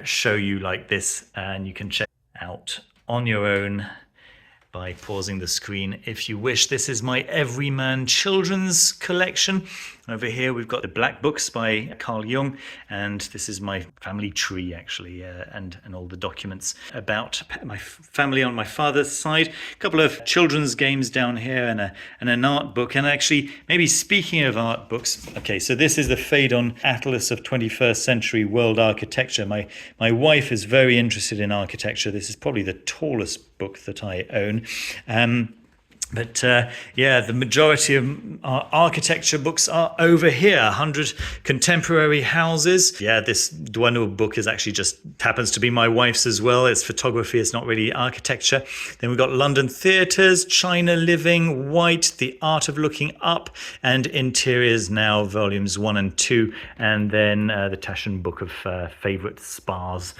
show you like this, and you can check out on your own by pausing the screen if you wish. This is my Everyman Children's collection. Over here we've got the Black Books by Carl Jung, and this is my family tree actually, and all the documents about my family on my father's side. A couple of children's games down here, and an art book. And actually, maybe speaking of art books, okay, so this is the Phaedon Atlas of 21st Century World Architecture. My wife is very interested in architecture. This is probably the tallest book that I own. But yeah, the majority of our architecture books are over here. 100 contemporary houses. Yeah, this Duano book is actually just happens to be my wife's as well. It's photography, it's not really architecture. Then we've got London Theatres, China Living, White, The Art of Looking Up, and Interiors Now, volumes 1 and 2. And then the Taschen book of favourite spas.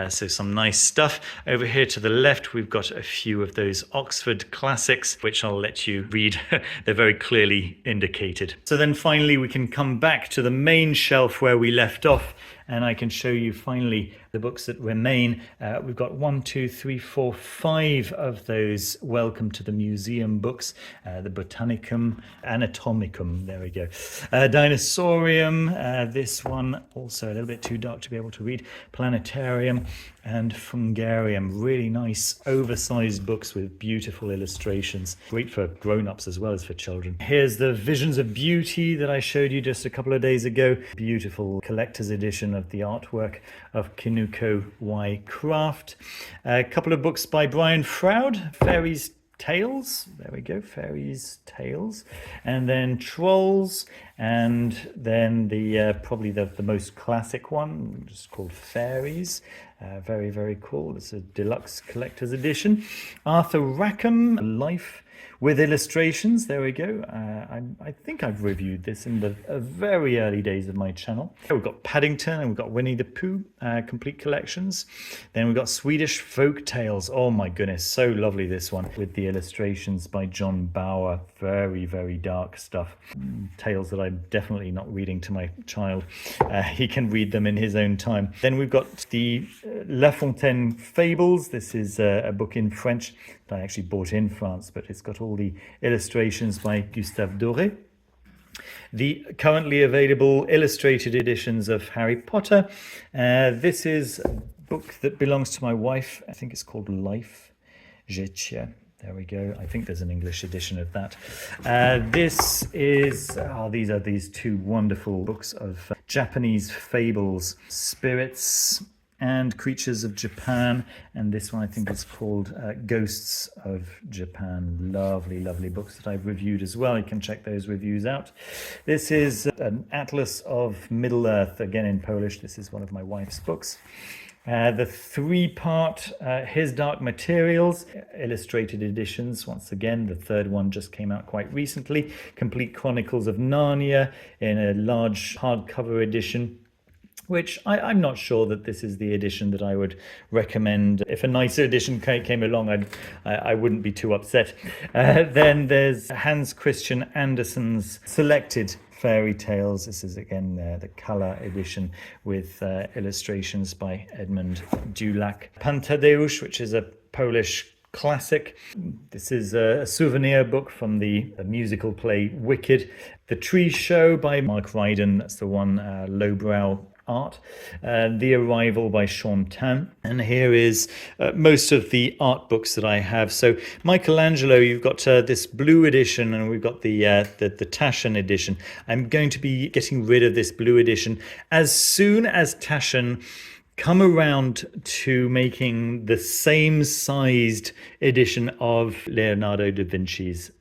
So some nice stuff. Over here to the left, we've got a few of those Oxford classics, which I'll let you read. They're very clearly indicated. So then finally we can come back to the main shelf where we left off, and I can show you finally the books that remain. We've got 1, 2, 3, 4, 5 of those Welcome to the Museum books. The Botanicum, Anatomicum, there we go. Dinosaurium, this one also a little bit too dark to be able to read. Planetarium and Fungarium. Really nice oversized books with beautiful illustrations. Great for grown-ups as well as for children. Here's the Visions of Beauty that I showed you just a couple of days ago. Beautiful collector's edition of the artwork of Kinuko Y. Craft. A couple of books by Brian Froud. Fairies Tales, there we go, Fairies Tales, and then Trolls, and then the probably the most classic one, just called Fairies. Very, very cool. It's a deluxe collector's edition. Arthur Rackham, Life with Illustrations. There we go. I think I've reviewed this in the very early days of my channel. We've got Paddington and we've got Winnie the Pooh, complete collections. Then we've got Swedish Folk Tales. Oh my goodness, so lovely this one with the illustrations by John Bauer. Very, very dark stuff. Tales that I'm definitely not reading to my child. He can read them in his own time. Then we've got the La Fontaine Fables. This is a book in French that I actually bought in France, but it's got all the illustrations by Gustave Doré. The currently available illustrated editions of Harry Potter. This is a book that belongs to my wife. I think it's called Life. Życie. There we go. I think there's an English edition of that. This is, these are these two wonderful books of Japanese fables, spirits and creatures of Japan. And this one I think is called Ghosts of Japan. Lovely, lovely books that I've reviewed as well. You can check those reviews out. This is an Atlas of Middle-earth, again in Polish. This is one of my wife's books. The 3-part His Dark Materials illustrated editions. Once again, the third one just came out quite recently. Complete Chronicles of Narnia in a large hardcover edition, which I'm not sure that this is the edition that I would recommend. If a nicer edition came along, I wouldn't be too upset. Then there's Hans Christian Andersen's Selected Fairy Tales. This is again the color edition with illustrations by Edmund Dulac. Pantadeusz, which is a Polish classic. This is a souvenir book from the musical play Wicked. The Tree Show by Mark Ryden. That's the one, lowbrow art. The Arrival by Sean Tan. And here is most of the art books that I have. So Michelangelo, you've got this blue edition, and we've got the Taschen edition. I'm going to be getting rid of this blue edition as soon as Taschen come around to making the same sized edition of Leonardo da Vinci's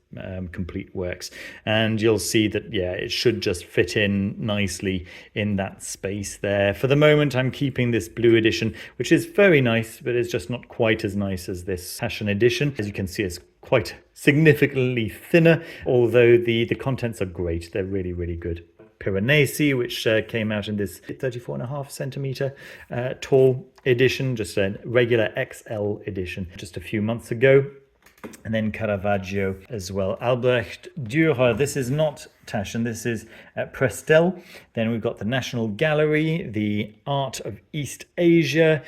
complete works, and you'll see that it should just fit in nicely in that space there. For the moment I'm keeping this blue edition, which is very nice, but it's just not quite as nice as this Taschen edition. As you can see, it's quite significantly thinner, although the contents are great. They're really, really good. Piranesi, which came out in this 34.5 centimeter tall edition, just a regular XL edition just a few months ago. And then Caravaggio as well. Albrecht Dürer, this is not Taschen, this is Prestel. Then we've got the National Gallery, the Art of East Asia,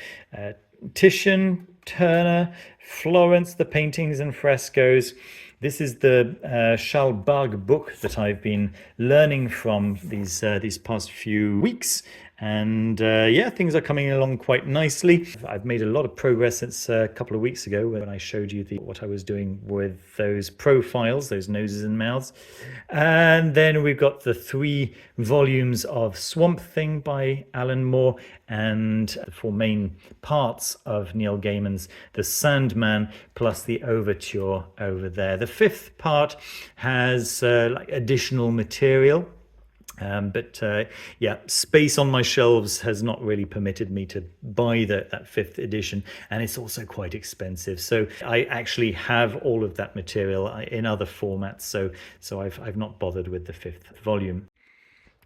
Titian, Turner, Florence, the paintings and frescoes. This is the Schallberg book that I've been learning from these past few weeks, And yeah, things are coming along quite nicely. I've made a lot of progress since a couple of weeks ago when I showed you what I was doing with those profiles, those noses and mouths. And then we've got the 3 volumes of Swamp Thing by Alan Moore and the 4 main parts of Neil Gaiman's The Sandman, plus the overture over there. The 5th part has like additional material. But yeah, space on my shelves has not really permitted me to buy that 5th edition, and it's also quite expensive. So I actually have all of that material in other formats. So I've not bothered with the 5th volume.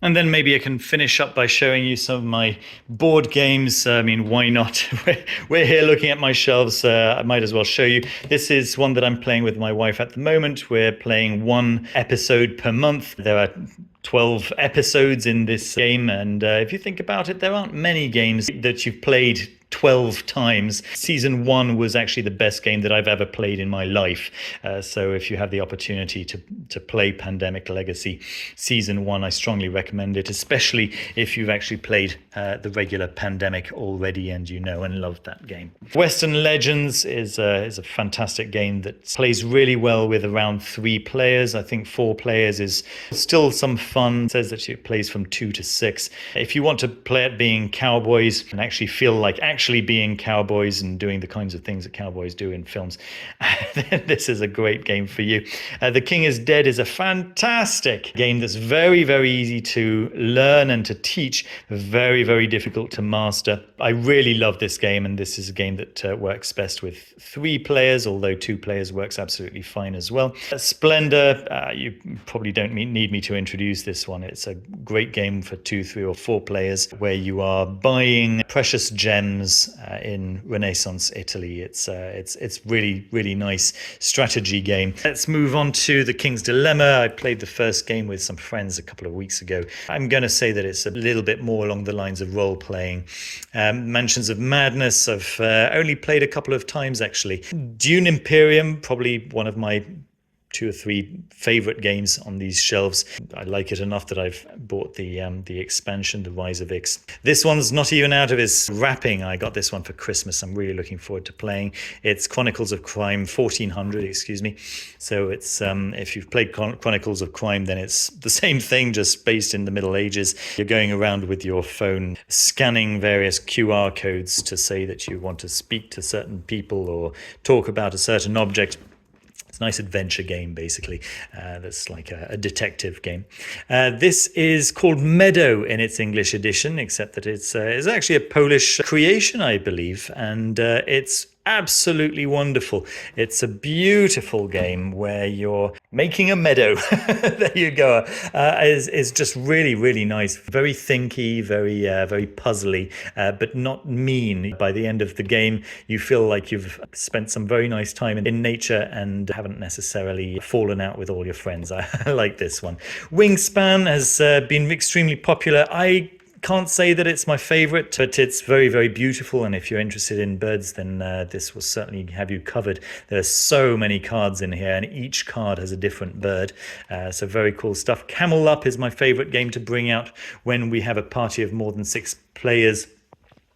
And then maybe I can finish up by showing you some of my board games. I mean, why not? We're here looking at my shelves. I might as well show you. This is one that I'm playing with my wife at the moment. We're playing 1 episode per month. There are 12 episodes in this game, and if you think about it, there aren't many games that you've played 12 times. Season 1 was actually the best game that I've ever played in my life. So if you have the opportunity to play Pandemic Legacy Season 1, I strongly recommend it, especially if you've actually played the regular Pandemic already and you know and love that game. Western Legends is a fantastic game that plays really well with around 3 players. I think 4 players is still some fun. It says that it plays from 2 to 6. If you want to play it being cowboys and actually feel like actually being cowboys and doing the kinds of things that cowboys do in films, this is a great game for you. The King is Dead is a fantastic game that's very, very easy to learn and to teach, very, very difficult to master. I really love this game, and this is a game that works best with 3 players, although 2 players works absolutely fine as well. Splendor, you probably don't need me to introduce this one. It's a great game for 2, 3 or 4 players where you are buying precious gems in Renaissance Italy. It's really, really nice strategy game. Let's move on to The King's Dilemma. I played the first game with some friends a couple of weeks ago. I'm going to say that it's a little bit more along the lines of role-playing. Mansions of Madness, I've only played a couple of times actually. Dune Imperium, probably one of my 2 or 3 favorite games on these shelves. I like it enough that I've bought the expansion, The Rise of Ix. This one's not even out of its wrapping. I got this one for Christmas. I'm really looking forward to playing. It's Chronicles of Crime 1400, excuse me. So it's if you've played Chronicles of Crime, then it's the same thing, just based in the Middle Ages. You're going around with your phone, scanning various QR codes to say that you want to speak to certain people or talk about a certain object. It's a nice adventure game, basically. That's like a detective game. This is called Meadow in its English edition, except that it's actually a Polish creation, I believe, and it's absolutely wonderful. It's a beautiful game where you're making a meadow. There you go. Is just really, really nice. Very thinky, very puzzly, but not mean. By the end of the game, you feel like you've spent some very nice time in nature and haven't necessarily fallen out with all your friends. I like this one. Wingspan has been extremely popular. I can't say that it's my favorite, but it's very, very beautiful. And if you're interested in birds, then this will certainly have you covered. There are so many cards in here, and each card has a different bird. So very cool stuff. Camel Up is my favorite game to bring out when we have a party of more than 6 players.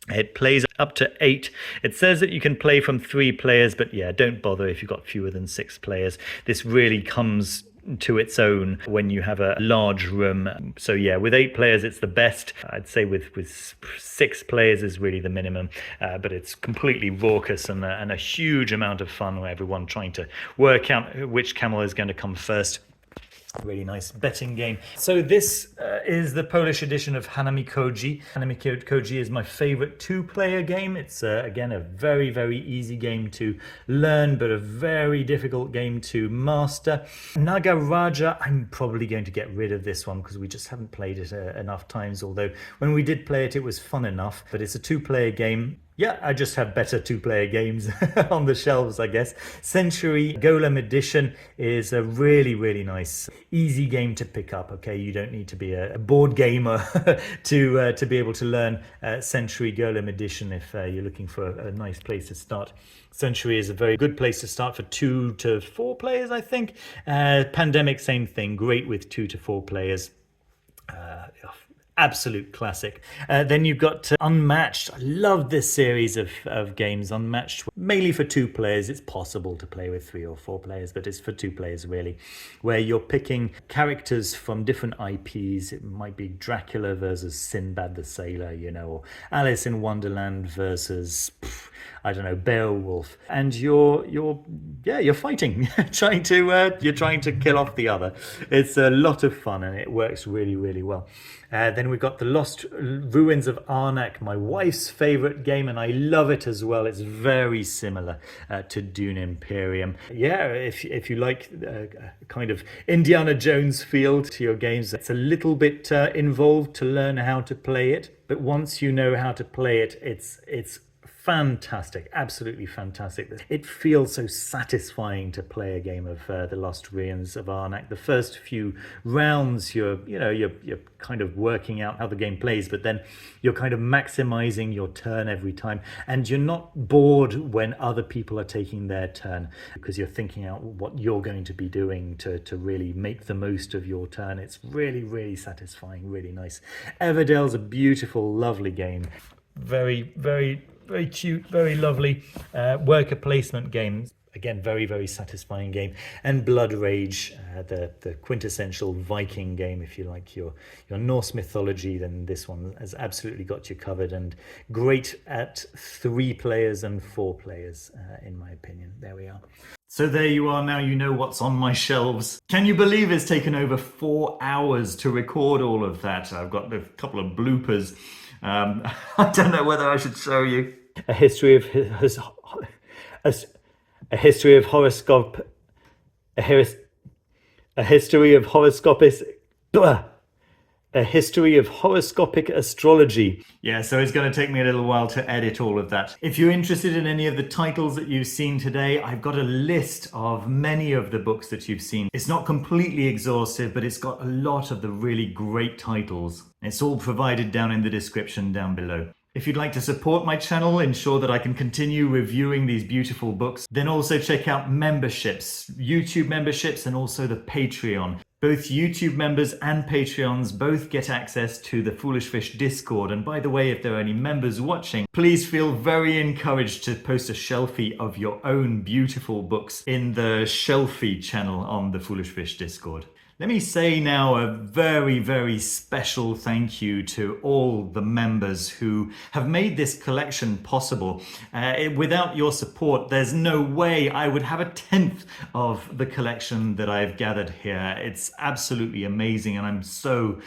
It plays up to 8. It says that you can play from 3 players, but yeah, don't bother if you've got fewer than 6 players. This really comes to its own when you have a large room. So yeah, with 8 players it's the best. I'd say with 6 players is really the minimum, but it's completely raucous and a huge amount of fun where everyone trying to work out which camel is going to come first. Really nice betting game. So this is the Polish edition of Hanami Koji. Hanami Koji is my favorite 2-player game. It's again a very, very easy game to learn, but a very difficult game to master. Nagaraja, I'm probably going to get rid of this one because we just haven't played it enough times, although when we did play it, it was fun enough. But it's a 2-player game. Yeah, I just have better 2-player games on the shelves, I guess. Century Golem Edition is a really, really nice, easy game to pick up. Okay, you don't need to be a board gamer to be able to learn Century Golem Edition if you're looking for a nice place to start. Century is a very good place to start for 2 to 4 players, I think. Pandemic, same thing, great with 2 to 4 players. Absolute classic. Then you've got Unmatched. I love this series of games, Unmatched, mainly for two players. It's possible to play with 3 or 4 players, but it's for two players really, where you're picking characters from different IPs. It might be Dracula versus Sinbad the Sailor, you know, or Alice in Wonderland versus, I don't know, Beowulf, and you're fighting, you're trying to kill off the other. It's a lot of fun and it works really, really well. Then we've got The Lost Ruins of Arnak, my wife's favorite game, and I love it as well. It's very similar to Dune Imperium. Yeah, if you like kind of Indiana Jones feel to your games, it's a little bit involved to learn how to play it, but once you know how to play it, it's fantastic, absolutely fantastic. It feels so satisfying to play a game of The Lost Ruins of Arnak. The first few rounds, you're kind of working out how the game plays, but then you're kind of maximizing your turn every time, and you're not bored when other people are taking their turn because you're thinking out what you're going to be doing to really make the most of your turn. It's really, really satisfying, really nice. Everdell's a beautiful, lovely game. Very, very, very cute, very lovely worker placement game. Again, very, very satisfying game. And Blood Rage, the quintessential Viking game. If you like your Norse mythology, then this one has absolutely got you covered, and great at 3 players and 4 players, in my opinion. There we are. So there you are. Now you know what's on my shelves. Can you believe it's taken over 4 hours to record all of that? I've got a couple of bloopers. I don't know whether I should show you. A history of horoscope. A history of horoscopic astrology. Yeah, so it's going to take me a little while to edit all of that. If you're interested in any of the titles that you've seen today, I've got a list of many of the books that you've seen. It's not completely exhaustive, but it's got a lot of the really great titles. It's all provided down in the description down below. If you'd like to support my channel, ensure that I can continue reviewing these beautiful books, then also check out memberships, YouTube memberships, and also the Patreon. Both YouTube members and Patreons both get access to the Foolish Fish Discord. And by the way, if there are any members watching, please feel very encouraged to post a shelfie of your own beautiful books in the shelfie channel on the Foolish Fish Discord. Let me say now a very, very special thank you to all the members who have made this collection possible. Without your support, there's no way I would have a 10th of the collection that I've gathered here. It's absolutely amazing, and I'm so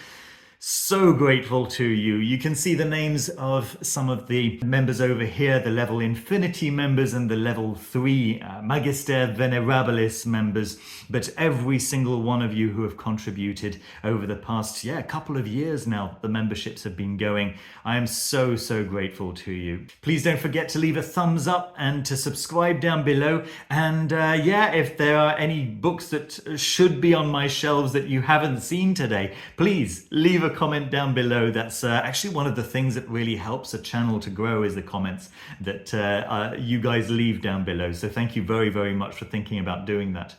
grateful to you. You can see the names of some of the members over here, the level Infinity members and the level 3 Magister Venerabilis members, but every single one of you who have contributed over the past couple of years now, the memberships have been going. I am so grateful to you. Please don't forget to leave a thumbs up and to subscribe down below, and if there are any books that should be on my shelves that you haven't seen today, please leave a comment down below. That's actually one of the things that really helps a channel to grow, is the comments that you guys leave down below. So thank you very, very much for thinking about doing that.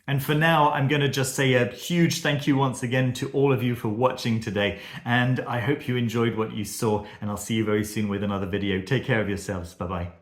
And for now, I'm going to just say a huge thank you once again to all of you for watching today. And I hope you enjoyed what you saw, and I'll see you very soon with another video. Take care of yourselves. Bye-bye.